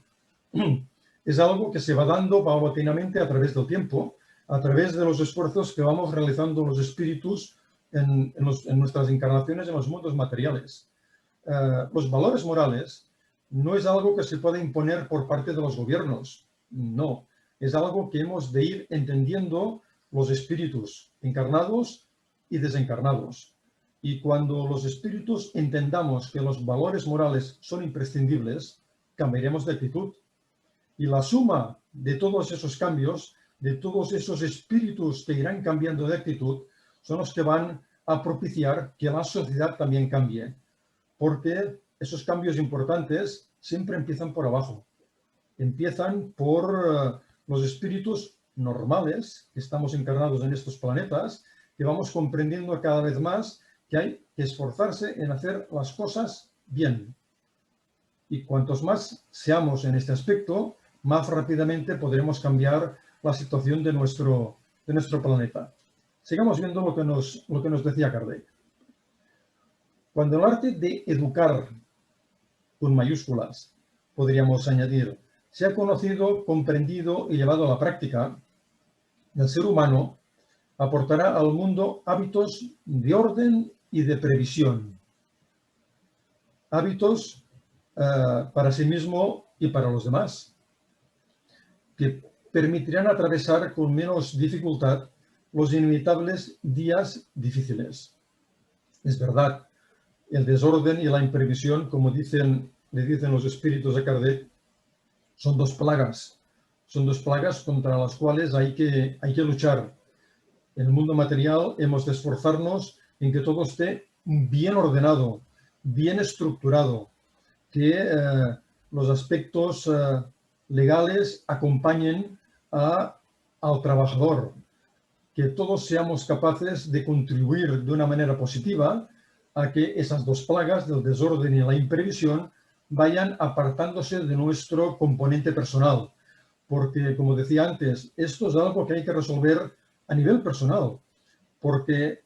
Es algo que se va dando paulatinamente a través del tiempo, a través de los esfuerzos que vamos realizando los espíritus en nuestras encarnaciones en los mundos materiales. Los valores morales no es algo que se pueda imponer por parte de los gobiernos, no. Es algo que hemos de ir entendiendo los espíritus encarnados y desencarnados. Y cuando los espíritus entendamos que los valores morales son imprescindibles, cambiaremos de actitud. Y la suma de todos esos cambios, de todos esos espíritus que irán cambiando de actitud, son los que van a propiciar que la sociedad también cambie. Porque esos cambios importantes siempre empiezan por abajo. Empiezan por los espíritus normales, que estamos encarnados en estos planetas, que vamos comprendiendo cada vez más que hay que esforzarse en hacer las cosas bien. Y cuantos más seamos en este aspecto, más rápidamente podremos cambiar la situación de nuestro planeta. Sigamos viendo lo que nos decía Kardec. Cuando el arte de educar, con mayúsculas, podríamos añadir, se ha conocido, comprendido y llevado a la práctica, el ser humano aportará al mundo hábitos de orden y de previsión. Hábitos para sí mismo y para los demás, que permitirán atravesar con menos dificultad los inevitables días difíciles. Es verdad, el desorden y la imprevisión, como le dicen los espíritus de Kardec, son dos plagas contra las cuales hay que luchar. En el mundo material hemos de esforzarnos en que todo esté bien ordenado, bien estructurado, que los aspectos legales acompañen al trabajador, que todos seamos capaces de contribuir de una manera positiva a que esas dos plagas del desorden y la imprevisión vayan apartándose de nuestro componente personal. Porque, como decía antes, esto es algo que hay que resolver a nivel personal, porque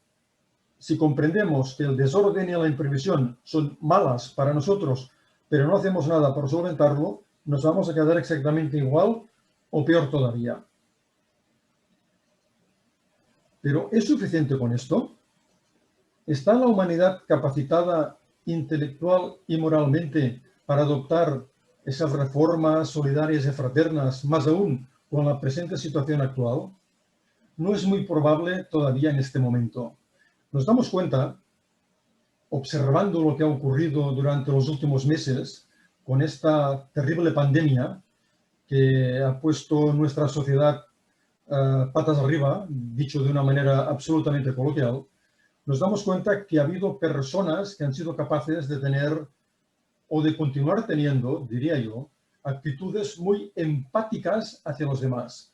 si comprendemos que el desorden y la imprevisión son malas para nosotros, pero no hacemos nada para solventarlo, nos vamos a quedar exactamente igual o peor todavía. ¿Pero es suficiente con esto? ¿Está la humanidad capacitada intelectual y moralmente para adoptar esas reformas solidarias y fraternas, más aún con la presente situación actual? No es muy probable todavía en este momento. Nos damos cuenta, observando lo que ha ocurrido durante los últimos meses con esta terrible pandemia que ha puesto nuestra sociedad patas arriba, dicho de una manera absolutamente coloquial, nos damos cuenta que ha habido personas que han sido capaces de tener o de continuar teniendo, diría yo, actitudes muy empáticas hacia los demás.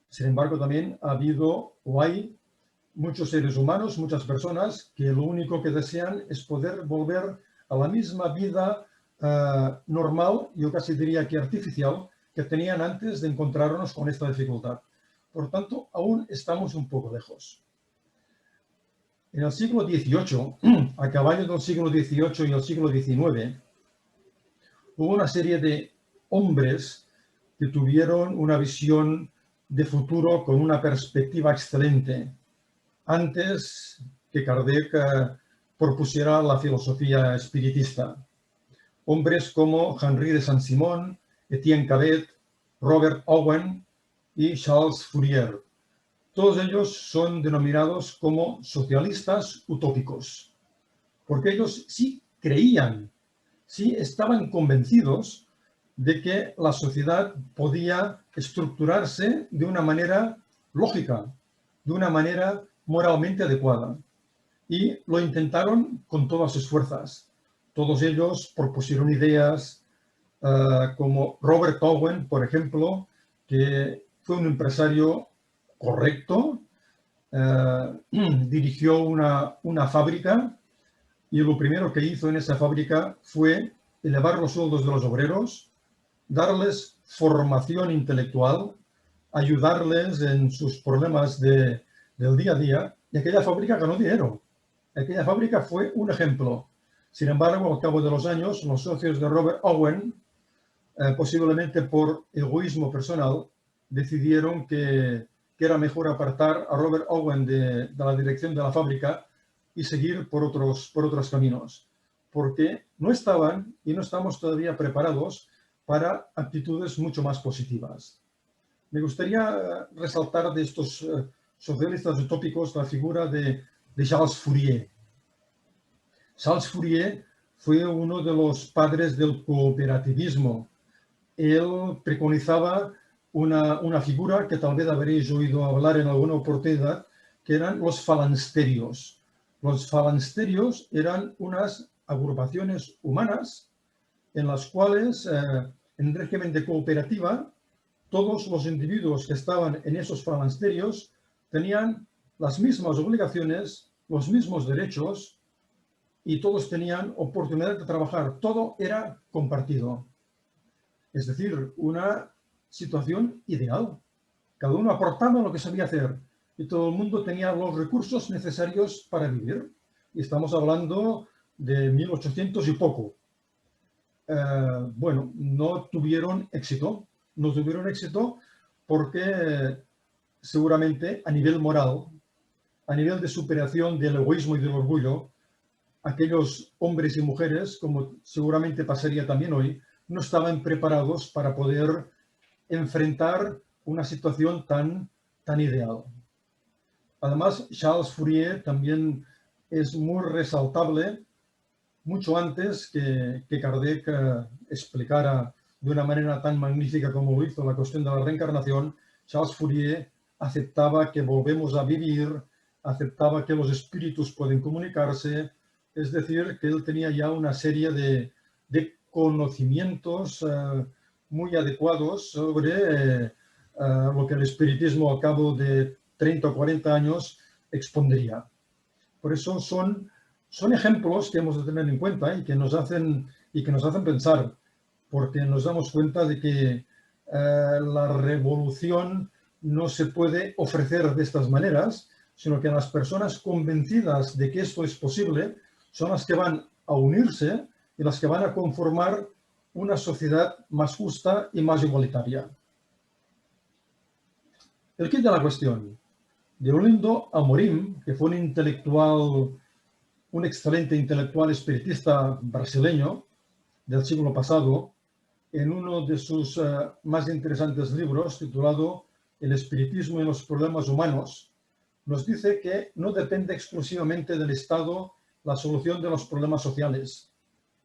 Sin embargo, también ha habido o hay muchos seres humanos, muchas personas que lo único que desean es poder volver a la misma vida normal, yo casi diría que artificial, que tenían antes de encontrarnos con esta dificultad. Por tanto, aún estamos un poco lejos. En el siglo XVIII, a caballo del siglo XVIII y el siglo XIX, hubo una serie de hombres que tuvieron una visión de futuro con una perspectiva excelente, antes que Kardec propusiera la filosofía espiritista. Hombres como Henri de Saint-Simon, Etienne Cabet, Robert Owen y Charles Fourier. Todos ellos son denominados como socialistas utópicos, porque ellos sí creían, sí estaban convencidos de que la sociedad podía estructurarse de una manera lógica, de una manera moralmente adecuada. Y lo intentaron con todas sus fuerzas. Todos ellos propusieron ideas como Robert Owen, por ejemplo, que fue un empresario correcto, dirigió una fábrica y lo primero que hizo en esa fábrica fue elevar los sueldos de los obreros, darles formación intelectual, ayudarles en sus problemas del día a día, y aquella fábrica ganó dinero. Aquella fábrica fue un ejemplo. Sin embargo, al cabo de los años, los socios de Robert Owen, posiblemente por egoísmo personal, decidieron que era mejor apartar a Robert Owen de la dirección de la fábrica y seguir por otros caminos, porque no estaban y no estamos todavía preparados para actitudes mucho más positivas. Me gustaría resaltar de estos socialistas utópicos la figura de Charles Fourier. Charles Fourier fue uno de los padres del cooperativismo. Él preconizaba una figura que tal vez habréis oído hablar en alguna oportunidad, que eran los falansterios. Los falansterios eran unas agrupaciones humanas en las cuales, en régimen de cooperativa, todos los individuos que estaban en esos falansterios tenían las mismas obligaciones, los mismos derechos y todos tenían oportunidad de trabajar. Todo era compartido. Es decir, una situación ideal. Cada uno aportaba lo que sabía hacer y todo el mundo tenía los recursos necesarios para vivir. Y estamos hablando de 1800 y poco. Bueno, no tuvieron éxito. No tuvieron éxito porque seguramente a nivel moral, a nivel de superación del egoísmo y del orgullo, aquellos hombres y mujeres, como seguramente pasaría también hoy, no estaban preparados para poder enfrentar una situación tan ideal. Además, Charles Fourier también es muy resaltable, mucho antes que Kardec explicara de una manera tan magnífica como lo hizo la cuestión de la reencarnación. Charles Fourier aceptaba que volvemos a vivir, aceptaba que los espíritus pueden comunicarse, es decir, que él tenía ya una serie de conocimientos muy adecuados sobre lo que el espiritismo al cabo de 30 o 40 años expondría. Por eso son ejemplos que hemos de tener en cuenta y que nos hacen pensar, porque nos damos cuenta de que la revolución no se puede ofrecer de estas maneras, sino que las personas convencidas de que esto es posible son las que van a unirse y las que van a conformar una sociedad más justa y más igualitaria. El quid de la cuestión. De Olindo Amorim, que fue un excelente intelectual espiritista brasileño del siglo pasado, en uno de sus más interesantes libros, titulado El espiritismo y los problemas humanos, nos dice que no depende exclusivamente del Estado la solución de los problemas sociales.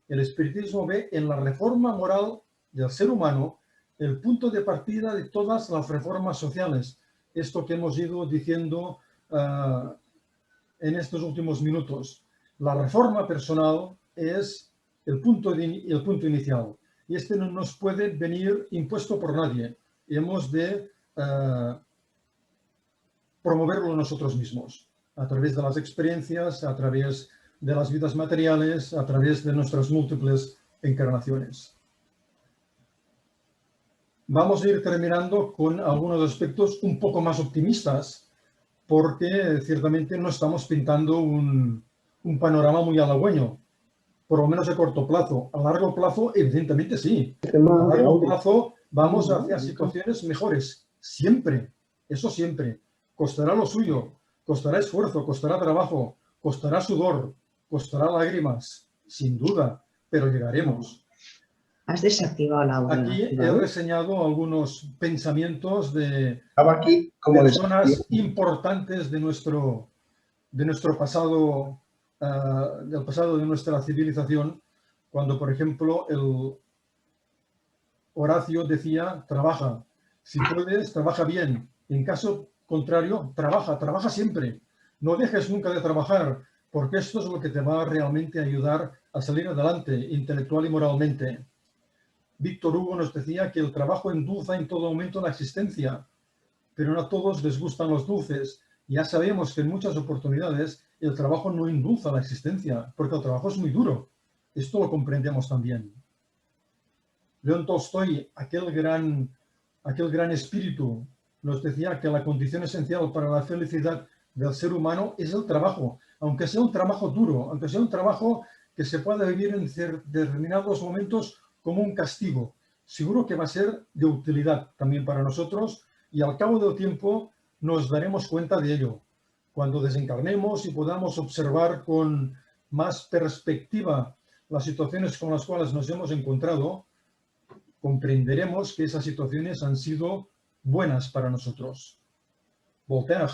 El espiritismo ve en la reforma moral del ser humano el punto de partida de todas las reformas sociales. Esto que hemos ido diciendo en estos últimos minutos. La reforma personal es el punto inicial. Y este no nos puede venir impuesto por nadie. Hemos de promoverlo nosotros mismos, a través de las experiencias, a través de las vidas materiales, a través de nuestras múltiples encarnaciones. Vamos a ir terminando con algunos aspectos un poco más optimistas, porque ciertamente no estamos pintando un panorama muy halagüeño, por lo menos a corto plazo. A largo plazo, evidentemente sí. A largo plazo vamos hacia situaciones mejores, siempre, eso siempre. Costará lo suyo, costará esfuerzo, costará trabajo, costará sudor, costará lágrimas, sin duda, pero llegaremos. Has desactivado la audio. Aquí he reseñado algunos pensamientos de aquí como personas importantes de nuestro pasado, del pasado de nuestra civilización, cuando, por ejemplo, el Horacio decía, trabaja. Si puedes, trabaja bien. En caso contrario, trabaja siempre. No dejes nunca de trabajar, porque esto es lo que te va realmente a ayudar a salir adelante, intelectual y moralmente. Víctor Hugo nos decía que el trabajo endulza en todo momento la existencia, pero no a todos les gustan los dulces. Ya sabemos que en muchas oportunidades el trabajo no endulza la existencia, porque el trabajo es muy duro. Esto lo comprendemos también. León Tolstoy, aquel gran espíritu, nos decía que la condición esencial para la felicidad del ser humano es el trabajo, aunque sea un trabajo duro, aunque sea un trabajo que se pueda vivir en determinados momentos como un castigo. Seguro que va a ser de utilidad también para nosotros y al cabo del tiempo nos daremos cuenta de ello. Cuando desencarnemos y podamos observar con más perspectiva las situaciones con las cuales nos hemos encontrado, comprenderemos que esas situaciones han sido buenas para nosotros. Voltaire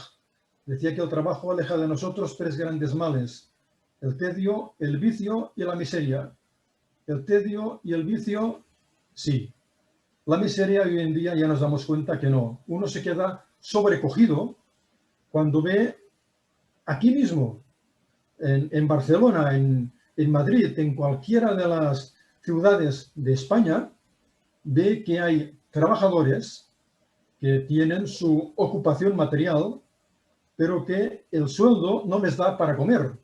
decía que el trabajo aleja de nosotros 3 grandes males: el tedio, el vicio y la miseria. El tedio y el vicio, sí. La miseria hoy en día ya nos damos cuenta que no. Uno se queda sobrecogido cuando ve aquí mismo, en Barcelona, en Madrid, en cualquiera de las ciudades de España, ve que hay trabajadores que tienen su ocupación material, pero que el sueldo no les da para comer,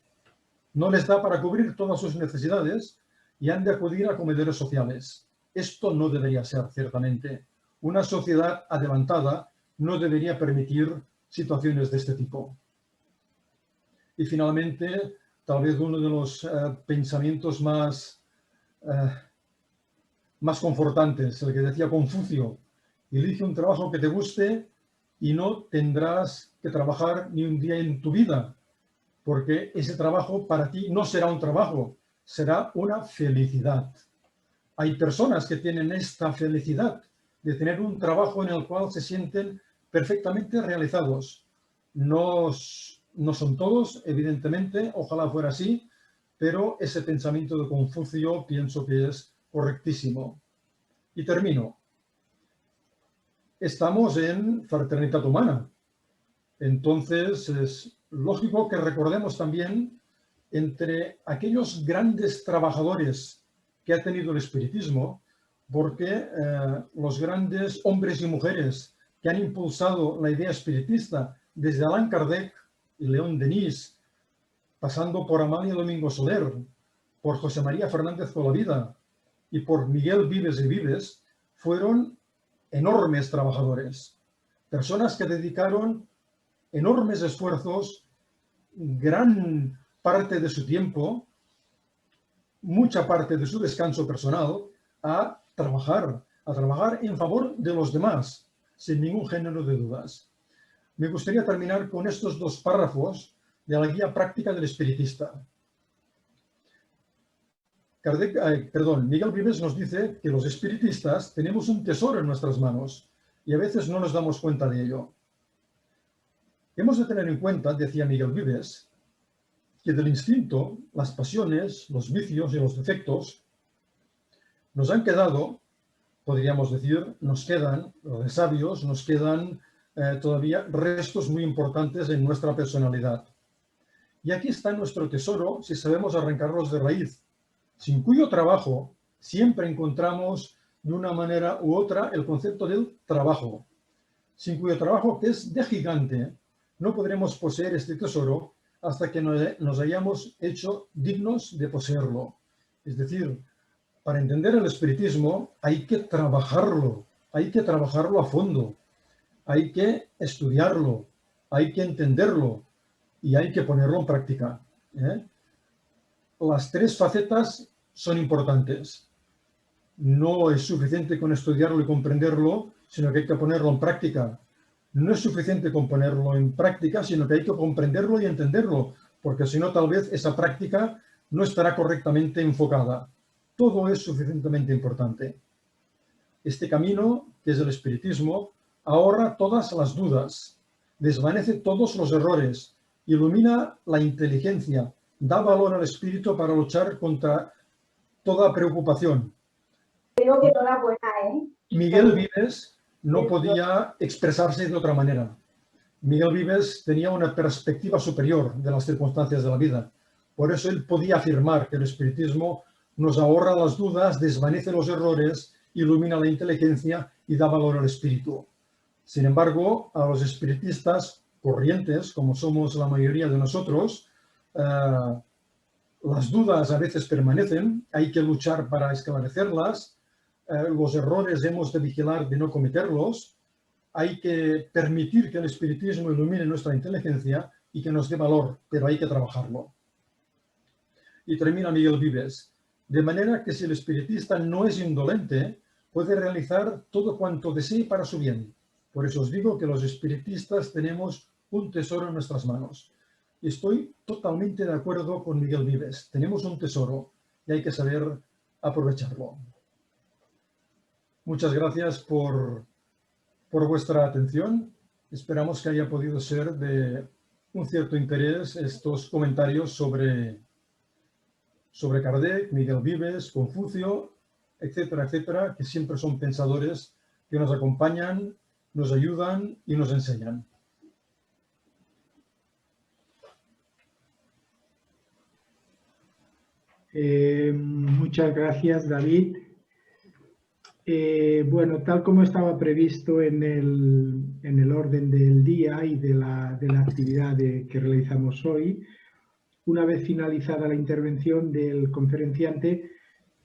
no les da para cubrir todas sus necesidades y han de acudir a comedores sociales. Esto no debería ser, ciertamente. Una sociedad adelantada no debería permitir situaciones de este tipo. Y finalmente, tal vez uno de los pensamientos más confortantes, el que decía Confucio: elige un trabajo que te guste y no tendrás que trabajar ni un día en tu vida, porque ese trabajo para ti no será un trabajo, será una felicidad. Hay personas que tienen esta felicidad de tener un trabajo en el cual se sienten perfectamente realizados. No son todos, evidentemente, ojalá fuera así, pero ese pensamiento de Confucio pienso que es correctísimo. Y termino. Estamos en fraternidad humana. Entonces es lógico que recordemos también entre aquellos grandes trabajadores que ha tenido el espiritismo, porque los grandes hombres y mujeres que han impulsado la idea espiritista, desde Allan Kardec y León Denis, pasando por Amalia Domingo Soler, por José María Fernández Colavida y por Miguel Vives y Vives, fueron enormes trabajadores, personas que dedicaron enormes esfuerzos, gran parte de su tiempo, mucha parte de su descanso personal a trabajar en favor de los demás, sin ningún género de dudas. Me gustaría terminar con estos dos párrafos de la guía práctica del espiritista. Miguel Vives nos dice que los espiritistas tenemos un tesoro en nuestras manos y a veces no nos damos cuenta de ello. Hemos de tener en cuenta, decía Miguel Vives, que del instinto, las pasiones, los vicios y los defectos nos han quedado, podríamos decir, nos quedan, los de sabios, nos quedan todavía restos muy importantes en nuestra personalidad. Y aquí está nuestro tesoro si sabemos arrancarlos de raíz, sin cuyo trabajo siempre encontramos de una manera u otra el concepto del trabajo, sin cuyo trabajo, que es de gigante, no podremos poseer este tesoro hasta que nos hayamos hecho dignos de poseerlo. Es decir, para entender el espiritismo hay que trabajarlo a fondo, hay que estudiarlo, hay que entenderlo y hay que ponerlo en práctica. Las tres facetas son importantes. No es suficiente con estudiarlo y comprenderlo, sino que hay que ponerlo en práctica. No es suficiente con ponerlo en práctica, sino que hay que comprenderlo y entenderlo, porque si no, tal vez esa práctica no estará correctamente enfocada. Todo es suficientemente importante. Este camino, que es el espiritismo, ahorra todas las dudas, desvanece todos los errores, ilumina la inteligencia, da valor al espíritu para luchar contra toda preocupación. Creo que enhorabuena, ¿eh? Miguel Vives no podía expresarse de otra manera. Miguel Vives tenía una perspectiva superior de las circunstancias de la vida. Por eso él podía afirmar que el espiritismo nos ahorra las dudas, desvanece los errores, ilumina la inteligencia y da valor al espíritu. Sin embargo, a los espiritistas corrientes, como somos la mayoría de nosotros, las dudas a veces permanecen, hay que luchar para esclarecerlas, los errores hemos de vigilar de no cometerlos, hay que permitir que el espiritismo ilumine nuestra inteligencia y que nos dé valor, pero hay que trabajarlo. Y termina Miguel Vives, de manera que si el espiritista no es indolente, puede realizar todo cuanto desee para su bien. Por eso os digo que los espiritistas tenemos un tesoro en nuestras manos. Y estoy totalmente de acuerdo con Miguel Vives. Tenemos un tesoro y hay que saber aprovecharlo. Muchas gracias por vuestra atención. Esperamos que haya podido ser de un cierto interés estos comentarios sobre Kardec, Miguel Vives, Confucio, etcétera, etcétera, que siempre son pensadores que nos acompañan, nos ayudan y nos enseñan. Muchas gracias, David. Bueno, tal como estaba previsto en el orden del día y de la actividad que realizamos hoy, una vez finalizada la intervención del conferenciante,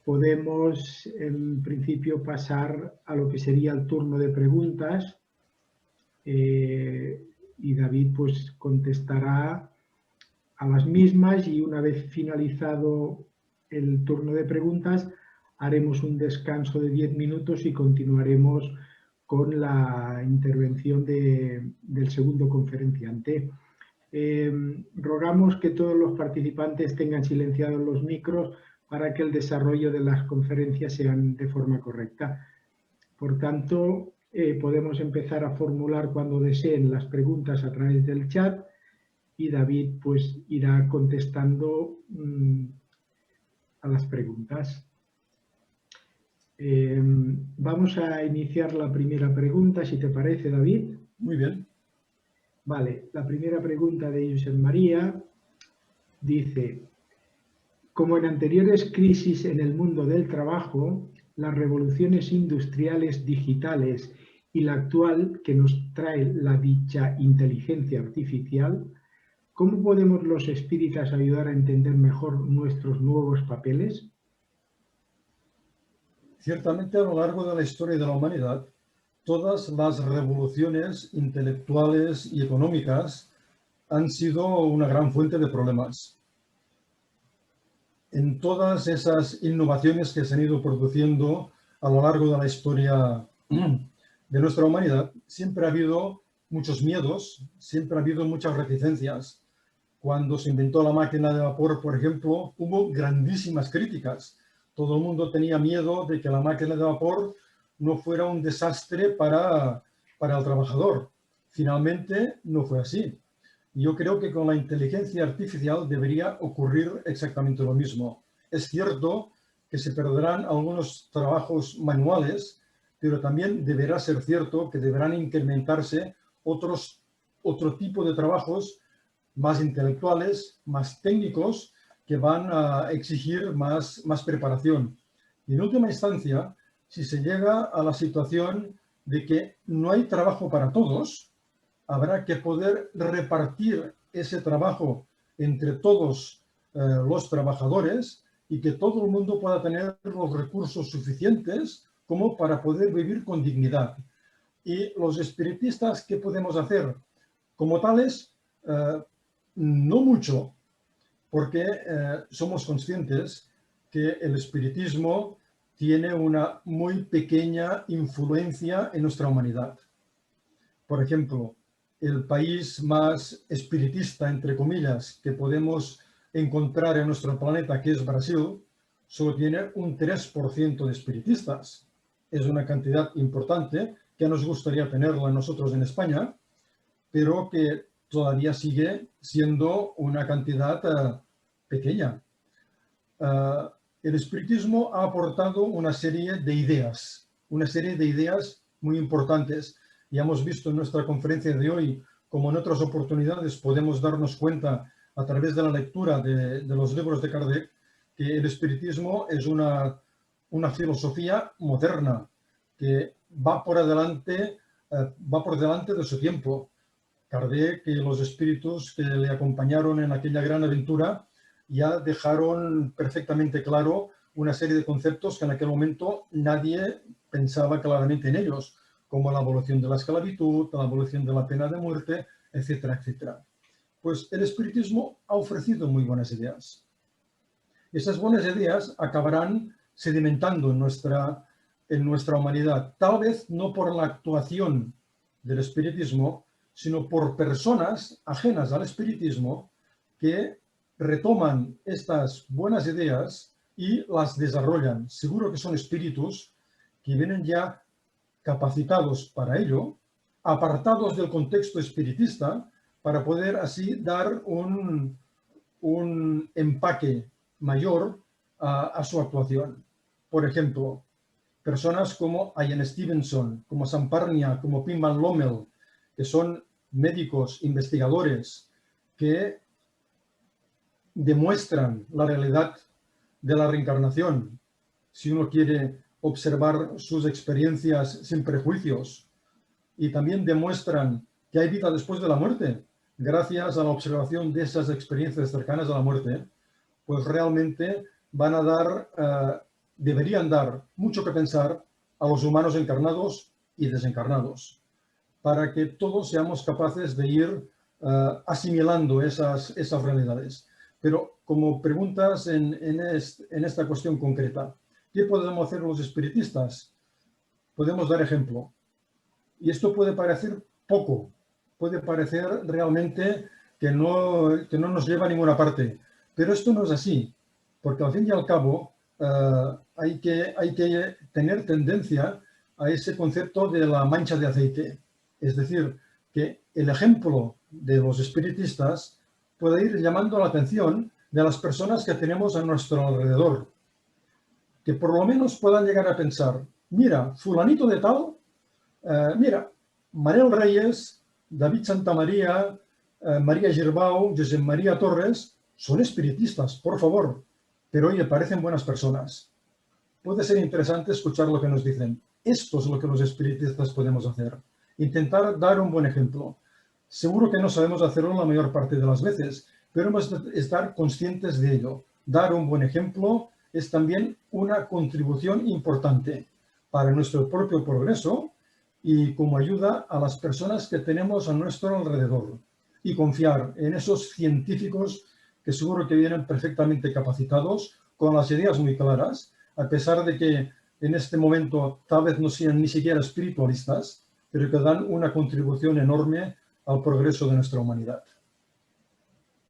podemos en principio pasar a lo que sería el turno de preguntas y David pues contestará a las mismas y una vez finalizado el turno de preguntas haremos un descanso de 10 minutos y continuaremos con la intervención del segundo conferenciante. Rogamos que todos los participantes tengan silenciados los micros para que el desarrollo de las conferencias sean de forma correcta. Por tanto, podemos empezar a formular cuando deseen las preguntas a través del chat y David pues irá contestando a las preguntas. Vamos a iniciar la primera pregunta, si te parece, David. Muy bien. Vale, la primera pregunta de Josep María dice: como en anteriores crisis en el mundo del trabajo, las revoluciones industriales digitales y la actual que nos trae la dicha inteligencia artificial, ¿cómo podemos los espíritas ayudar a entender mejor nuestros nuevos papeles? Ciertamente, a lo largo de la historia de la humanidad, todas las revoluciones intelectuales y económicas han sido una gran fuente de problemas. En todas esas innovaciones que se han ido produciendo a lo largo de la historia de nuestra humanidad, siempre ha habido muchos miedos, siempre ha habido muchas reticencias. Cuando se inventó la máquina de vapor, por ejemplo, hubo grandísimas críticas. Todo el mundo tenía miedo de que la máquina de vapor no fuera un desastre para el trabajador. Finalmente, no fue así. Yo creo que con la inteligencia artificial debería ocurrir exactamente lo mismo. Es cierto que se perderán algunos trabajos manuales, pero también deberá ser cierto que deberán incrementarse otro tipo de trabajos más intelectuales, más técnicos, que van a exigir más preparación. Y en última instancia, si se llega a la situación de que no hay trabajo para todos, habrá que poder repartir ese trabajo entre todos los trabajadores y que todo el mundo pueda tener los recursos suficientes como para poder vivir con dignidad. Y los espiritistas, ¿qué podemos hacer? Como tales, no mucho, porque somos conscientes que el espiritismo tiene una muy pequeña influencia en nuestra humanidad. Por ejemplo, el país más espiritista, entre comillas, que podemos encontrar en nuestro planeta, que es Brasil, solo tiene un 3% de espiritistas. Es una cantidad importante que nos gustaría tenerla nosotros en España, pero que todavía sigue siendo una cantidad pequeña. El espiritismo ha aportado una serie de ideas muy importantes. Ya hemos visto en nuestra conferencia de hoy, como en otras oportunidades, podemos darnos cuenta a través de la lectura de los libros de Kardec, que el espiritismo es una filosofía moderna que va por delante de su tiempo. Kardec y los espíritus que le acompañaron en aquella gran aventura ya dejaron perfectamente claro una serie de conceptos que en aquel momento nadie pensaba claramente en ellos, como la abolición de la esclavitud, la abolición de la pena de muerte, etcétera, etcétera. Pues el espiritismo ha ofrecido muy buenas ideas. Esas buenas ideas acabarán sedimentando en nuestra humanidad, tal vez no por la actuación del espiritismo, sino por personas ajenas al espiritismo que retoman estas buenas ideas y las desarrollan. Seguro que son espíritus que vienen ya capacitados para ello, apartados del contexto espiritista, para poder así dar un empaque mayor a su actuación. Por ejemplo, personas como Ian Stevenson, como Samparnia, como Pim Van Lommel, que son médicos, investigadores, que demuestran la realidad de la reencarnación. Si uno quiere observar sus experiencias sin prejuicios, y también demuestran que hay vida después de la muerte, gracias a la observación de esas experiencias cercanas a la muerte, pues realmente van a deberían dar mucho que pensar a los humanos encarnados y desencarnados, para que todos seamos capaces de ir asimilando esas realidades. Pero como preguntas en esta cuestión concreta, ¿qué podemos hacer los espiritistas? Podemos dar ejemplo. Y esto puede parecer poco, puede parecer realmente que no nos lleva a ninguna parte. Pero esto no es así, porque al fin y al cabo hay que tener tendencia a ese concepto de la mancha de aceite. Es decir, que el ejemplo de los espiritistas puede ir llamando la atención de las personas que tenemos a nuestro alrededor. Que por lo menos puedan llegar a pensar, mira, fulanito de tal, mira, Manel Reyes, David Santamaría, María Girbau, Josep María Torres, son espiritistas, por favor, pero oye, parecen buenas personas. Puede ser interesante escuchar lo que nos dicen. Esto es lo que los espiritistas podemos hacer. Intentar dar un buen ejemplo. Seguro que no sabemos hacerlo la mayor parte de las veces, pero hemos de estar conscientes de ello. Dar un buen ejemplo es también una contribución importante para nuestro propio progreso y como ayuda a las personas que tenemos a nuestro alrededor. Y confiar en esos científicos que seguro que vienen perfectamente capacitados, con las ideas muy claras, a pesar de que en este momento tal vez no sean ni siquiera espiritualistas, pero que dan una contribución enorme al progreso de nuestra humanidad.